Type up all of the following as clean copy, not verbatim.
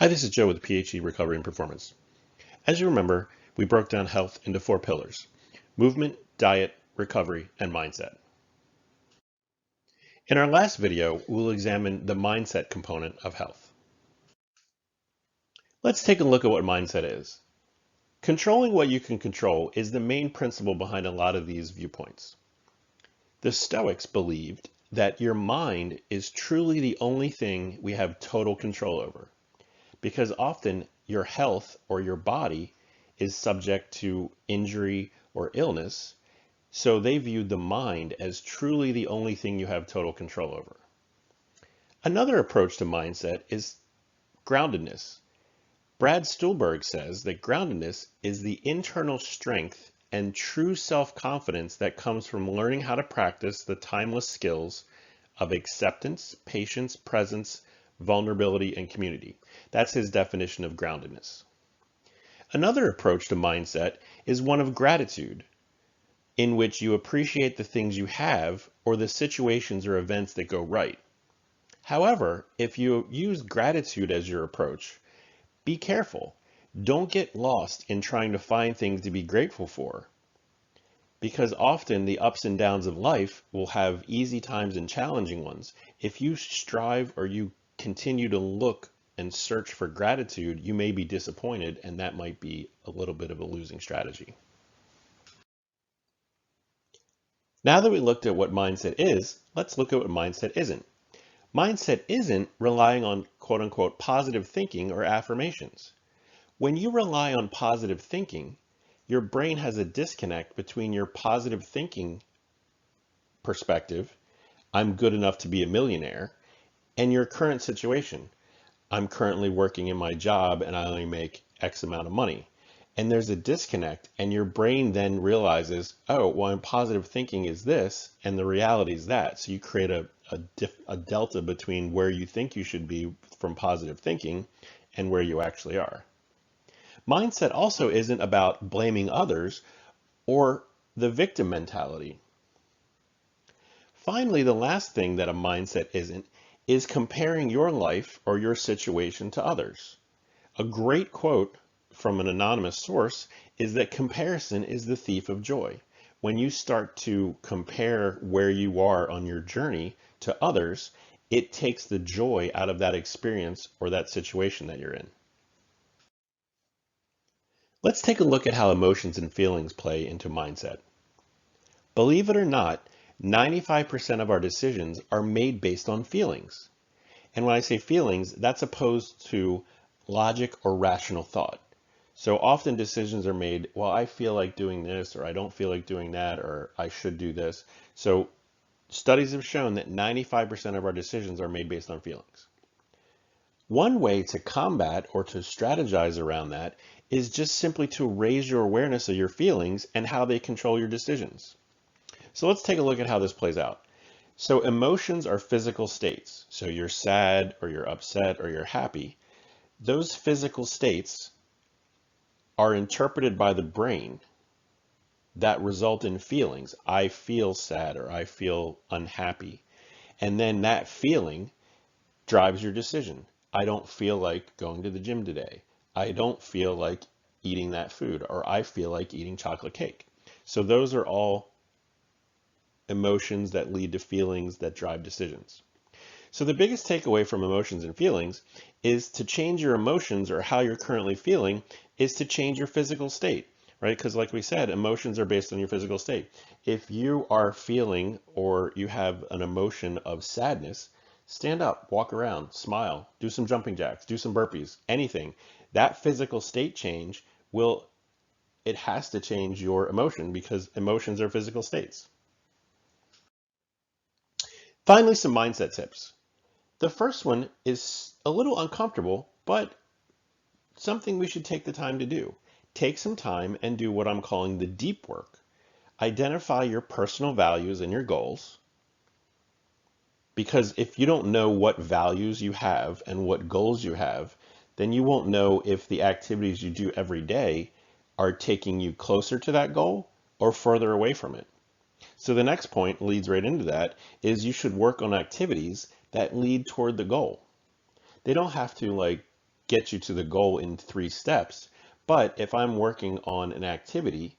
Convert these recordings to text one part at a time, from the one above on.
Hi, this is Joe with PhD Recovery and Performance. As you remember, we broke down health into 4 pillars: movement, diet, recovery, and mindset. In our last video, we'll examine the mindset component of health. Let's take a look at what mindset is. Controlling what you can control is the main principle behind a lot of these viewpoints. The Stoics believed that your mind is truly the only thing we have total control over, because often your health or your body is subject to injury or illness, so they viewed the mind as truly the only thing you have total control over. Another approach to mindset is groundedness. Brad Stulberg says that groundedness is the internal strength and true self-confidence that comes from learning how to practice the timeless skills of acceptance, patience, presence, vulnerability, and community. That's his definition of groundedness. Another approach to mindset is one of gratitude, in which you appreciate the things you have or the situations or events that go right. However, if you use gratitude as your approach, be careful. Don't get lost in trying to find things to be grateful for, because often the ups and downs of life will have easy times and challenging ones. If you strive or you continue to look and search for gratitude, you may be disappointed, and that might be a little bit of a losing strategy. Now that we looked at what mindset is, let's look at what mindset isn't. Mindset isn't relying on quote unquote positive thinking or affirmations. When you rely on positive thinking, your brain has a disconnect between your positive thinking perspective, I'm good enough to be a millionaire, and your current situation. I'm currently working in my job and I only make X amount of money. And there's a disconnect, and your brain then realizes, oh, well, I'm positive thinking is this, and the reality is that. So you create a delta between where you think you should be from positive thinking and where you actually are. Mindset also isn't about blaming others or the victim mentality. Finally, the last thing that a mindset isn't is comparing your life or your situation to others. A great quote from an anonymous source is that comparison is the thief of joy. When you start to compare where you are on your journey to others, it takes the joy out of that experience or that situation that you're in. Let's take a look at how emotions and feelings play into mindset. Believe it or not, 95% of our decisions are made based on feelings. And when I say feelings, that's opposed to logic or rational thought. So often decisions are made, well, I feel like doing this, or I don't feel like doing that, or I should do this. So studies have shown that 95% of our decisions are made based on feelings. One way to combat or to strategize around that is just simply to raise your awareness of your feelings and how they control your decisions. So let's take a look at how this plays out. So emotions are physical states. So you're sad or you're upset or you're happy. Those physical states are interpreted by the brain that result in feelings. I feel sad or I feel unhappy. And then that feeling drives your decision. I don't feel like going to the gym today. I don't feel like eating that food, or I feel like eating chocolate cake. So those are all emotions that lead to feelings that drive decisions. So the biggest takeaway from emotions and feelings is to change your emotions, or how you're currently feeling is to change your physical state, right? Because like we said, emotions are based on your physical state. If you are feeling or you have an emotion of sadness, stand up, walk around, smile, do some jumping jacks, do some burpees, anything. That physical state change it has to change your emotion, because emotions are physical states. Finally, some mindset tips. The first one is a little uncomfortable, but something we should take the time to do. Take some time and do what I'm calling the deep work. Identify your personal values and your goals, because if you don't know what values you have and what goals you have, then you won't know if the activities you do every day are taking you closer to that goal or further away from it. So the next point leads right into that, is you should work on activities that lead toward the goal. They don't have to like get you to the goal in 3 steps. But if I'm working on an activity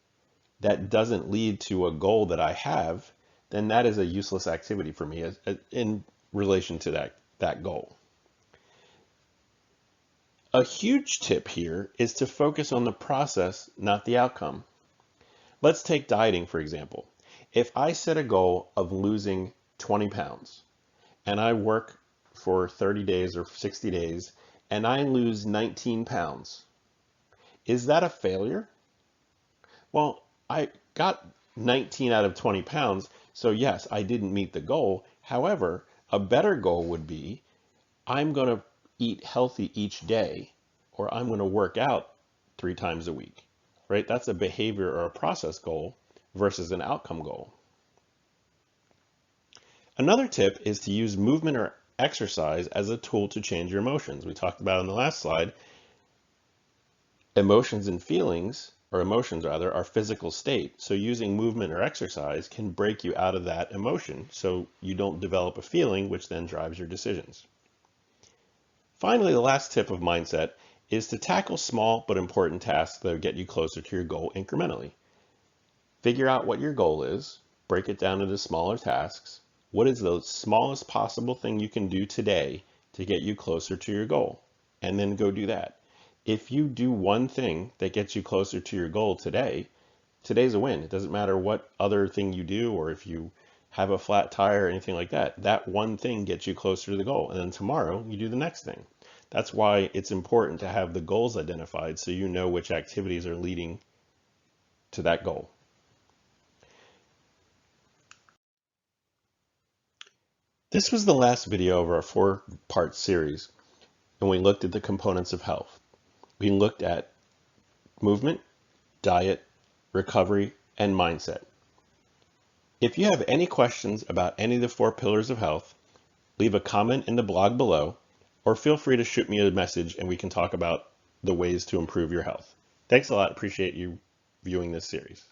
that doesn't lead to a goal that I have, then that is a useless activity for me in relation to that goal. A huge tip here is to focus on the process, not the outcome. Let's take dieting, for example. If I set a goal of losing 20 pounds and I work for 30 days or 60 days and I lose 19 pounds, is that a failure? Well, I got 19 out of 20 pounds, so yes, I didn't meet the goal. However, a better goal would be I'm going to eat healthy each day, or I'm going to work out 3 times a week, right? That's a behavior or a process goal versus an outcome goal. Another tip is to use movement or exercise as a tool to change your emotions. We talked about in the last slide, emotions and feelings, or emotions rather, are physical state. So using movement or exercise can break you out of that emotion so you don't develop a feeling, which then drives your decisions. Finally, the last tip of mindset is to tackle small but important tasks that will get you closer to your goal incrementally. Figure out what your goal is, break it down into smaller tasks. What is the smallest possible thing you can do today to get you closer to your goal? And then go do that. If you do one thing that gets you closer to your goal today, today's a win. It doesn't matter what other thing you do or if you have a flat tire or anything like that. That one thing gets you closer to the goal. And then tomorrow you do the next thing. That's why it's important to have the goals identified so you know which activities are leading to that goal. This was the last video of our 4-part series, and we looked at the components of health. We looked at movement, diet, recovery, and mindset. If you have any questions about any of the 4 pillars of health, leave a comment in the blog below, or feel free to shoot me a message and we can talk about the ways to improve your health. Thanks a lot. Appreciate you viewing this series.